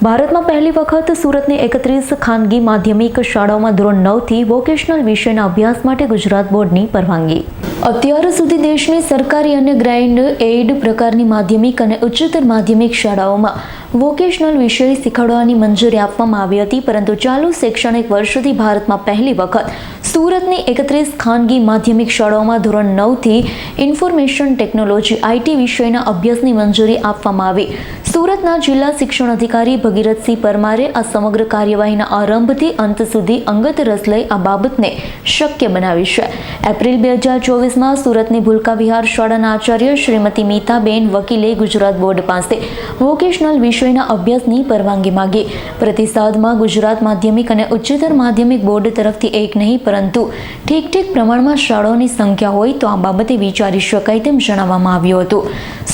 ભારતમાં પહેલી વખત સુરતની 31 ખાનગી માધ્યમિક શાળાઓમાં ધોરણ 9થી વોકેશનલ વિષયના અભ્યાસ માટે ગુજરાત બોર્ડની પરવાનગી. અત્યાર સુધી દેશની સરકારી અને ગ્રાન્ટ એઇડ પ્રકારની માધ્યમિક અને ઉચ્ચતર માધ્યમિક શાળાઓમાં વોકેશનલ વિષય શીખવાડવાની મંજૂરી આપવામાં આવી હતી, પરંતુ ચાલુ શૈક્ષણિક વર્ષથી ભારતમાં પહેલી વખત સુરતની 31 ખાનગી માધ્યમિક શાળાઓમાં ધોરણ 9થી ઇન્ફોર્મેશન ટેકનોલોજી IT વિષયના અભ્યાસની મંજૂરી આપવામાં આવી. સુરતના જિલ્લા શિક્ષણ અધિકારી ભગીરથસિંહ પરમારે આ સમગ્ર કાર્યવાહીના આરંભથી અંત સુધી અંગત રસ લઈ આ બાબતને શક્ય બનાવી છે. એપ્રિલ 2024માં સુરતની ભૂલકા વિહાર શાળાના આચાર્ય શ્રીમતી મીતાબેન વકીલે ગુજરાત બોર્ડ પાસે વોકેશનલ વિષયના અભ્યાસની પરવાનગી માંગી. પ્રતિસાદમાં ગુજરાત માધ્યમિક અને ઉચ્ચતર માધ્યમિક બોર્ડ તરફથી એક નહીં પરંતુ ઠીક પ્રમાણમાં શાળાઓની સંખ્યા હોય તો આ બાબતે વિચારી શકાય તેમ જણાવવામાં આવ્યું હતું.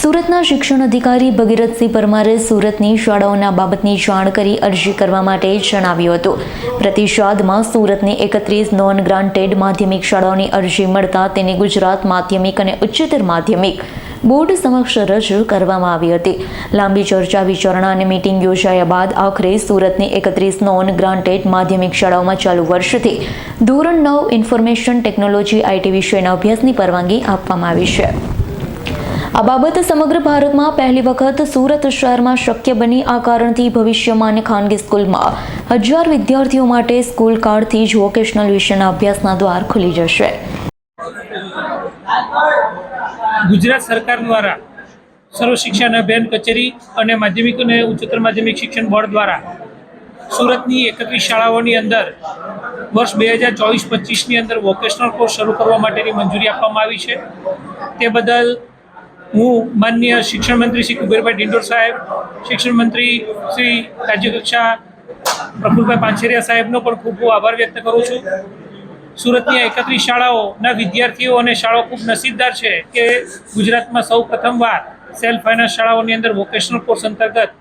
સુરતના શિક્ષણ અધિકારી ભગીરથસિંહ પરમારે સુરતની શાળાઓના બાબતની જાણ કરી અરજી કરવા માટે જણાવ્યું હતું. પ્રતિસાદમાં સુરતની 31 નોન ગ્રાન્ટેડ માધ્યમિક શાળાઓની અરજી મળતા તેને ગુજરાત માધ્યમિક અને ઉચ્ચતર માધ્યમિક બોર્ડ સમક્ષ રજૂ કરવામાં આવી હતી. લાંબી ચર્ચા વિચારણા અને મીટિંગ યોજાયા બાદ આખરે સુરતની 31 નોન ગ્રાન્ટેડ માધ્યમિક શાળાઓમાં ચાલુ વર્ષથી ધોરણ 9 ઇન્ફોર્મેશન ટેકનોલોજી IT વિષયના અભ્યાસની પરવાનગી આપવામાં આવી છે. આ બાબત સમગ્ર ભારતમાં પહેલી વખત સુરત શહેરમાં શક્ય બની. આ કારણથી ભવિષ્યમાં અને ખાનગી સ્કૂલમાં 1000 વિદ્યાર્થીઓ માટે સ્કૂલ કાળથી જ વોકેશનલ વિષયના અભ્યાસના દ્વાર ખુલી જશે. ગુજરાત સરકાર દ્વારા સર્વ શિક્ષણ અભિયાન કચેરી અને માધ્યમિક અને ઉચ્ચતર માધ્યમિક શિક્ષણ બોર્ડ દ્વારા સુરતની 31 શાળાઓની અંદર વર્ષ 2024-25ની અંદર વોકેશનલ કોર્સ શરૂ કરવા માટેની મંજૂરી આપવામાં આવી છે. તે બદલ હું માનનીય શિક્ષણ મંત્રી શ્રી કુબેરભાઈ ડિંડોર સાહેબ, શિક્ષણ મંત્રી શ્રી રાજ્યકક્ષા પ્રફુલભાઈ પાનછેરિયા સાહેબનો પણ ખૂબ આભાર વ્યક્ત કરું છું. સુરતની 31 શાળાઓના વિદ્યાર્થીઓ અને શાળાઓ ખૂબ નસીબદાર છે કે ગુજરાતમાં સૌ પ્રથમવાર સેલ્ફ ફાઇનાન્સ શાળાઓની અંદર વોકેશનલ કોર્સ અંતર્ગત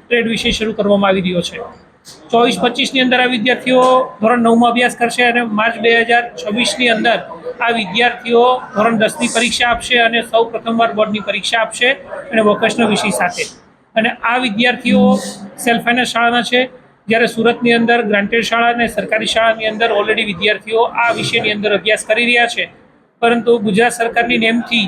ટ્રેડ વિષય શરૂ કરવામાં આવી રહ્યો છે. 24-25ની અંદર આ વિદ્યાર્થીઓ ધોરણ 9માં અભ્યાસ કરશે અને માર્ચ 2026ની અંદર આ વિદ્યાર્થીઓ ધોરણ 10ની પરીક્ષા આપશે અને સૌ પ્રથમવાર બોર્ડની પરીક્ષા આપશે અને વોકેશનલ વિષય સાથે. અને આ વિદ્યાર્થીઓ સેલ્ફ ફાઇનાન્સ શાળાના છે, જ્યારે સુરતની અંદર ગ્રાન્ટેડ શાળા અને સરકારી શાળાની અંદર ઓલરેડી વિદ્યાર્થીઓ આ વિષયની અંદર અભ્યાસ કરી રહ્યા છે. પરંતુ ગુજરાત સરકારની નેમથી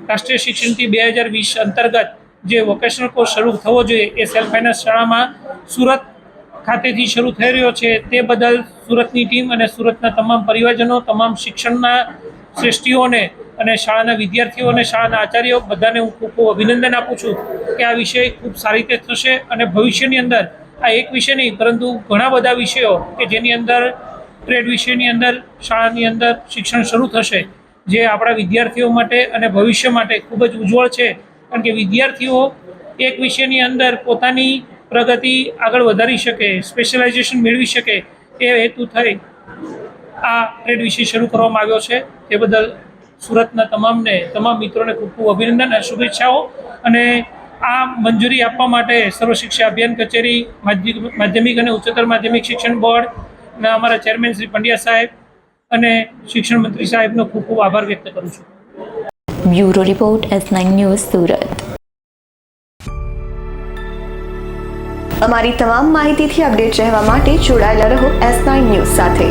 રાષ્ટ્રીય શિક્ષણ નીતિ 2020 અંતર્ગત જે વોકેશનલ કોર્સ શરૂ થવો જોઈએ એ સેલ્ફ ફાઇનાન્સ શાળામાં સુરત ખાતેથી શરૂ થઈ રહ્યો છે. તે બદલ સુરતની ટીમ અને સુરતના તમામ પરિવારજનો, તમામ શિક્ષણના શ્રેષ્ઠીઓને અને શાળાના વિદ્યાર્થીઓ અને શાળાના આચાર્યો બધાને હું ખૂબ અભિનંદન આપું છું કે આ વિષય ખૂબ સારી રીતે થશે અને ભવિષ્યની અંદર આ એક વિષય નહીં પરંતુ ઘણા બધા વિષયો કે જેની અંદર ટ્રેડ વિષયની અંદર શાળાની અંદર શિક્ષણ શરૂ થશે, જે આપણા વિદ્યાર્થીઓ માટે અને ભવિષ્ય માટે ખૂબ જ ઉજ્જવળ છે. કારણ કે વિદ્યાર્થીઓ એક વિષયની અંદર પોતાની પ્રગતિ આગળ વધારી શકે, સ્પેશિયલાઇઝેશન મેળવી શકે એ હેતુ થઈ આ ટ્રેડ વિષય શરૂ કરવામાં આવ્યો છે. તે બદલ સુરતના તમામ મિત્રોને ખૂબ ખૂબ અભિનંદન અને શુભેચ્છાઓ. અને આ મંજૂરી આપવા માટે સર્વ શિક્ષા અભિયાન કચેરી, માધ્યમિક અને ઉચ્ચતર માધ્યમિક શિક્ષણ બોર્ડના અમારા ચેરમેન શ્રી પંડ્યા સાહેબ અને શિક્ષણ મંત્રી સાહેબનો ખૂબ ખૂબ આભાર વ્યક્ત કરું છું. Bureau report S9 news Surat. અમારી તમામ માહિતીથી અપડેટ રહેવા માટે જોડાયેલા રહો S9 ન્યૂઝ સાથે.